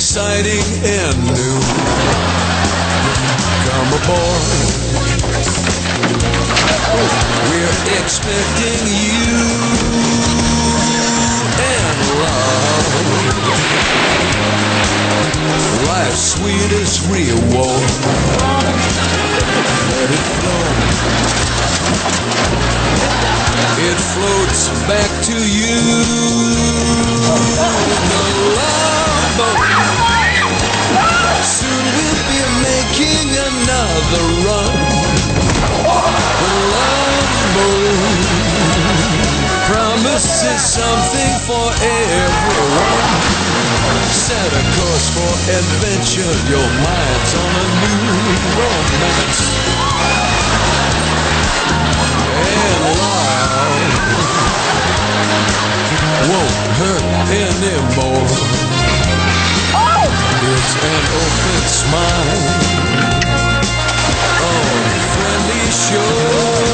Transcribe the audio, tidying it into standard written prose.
exciting and new. Come aboard, we're expecting you and love, life's sweetest reward. Let it flow, it floats back to you. The love boat, soon we'll be making another run. The love boat promises something for everyone. Set a course for adventure, your mind's on a new romance. And love won't hurt anymore. It's an open smile on friendly shore.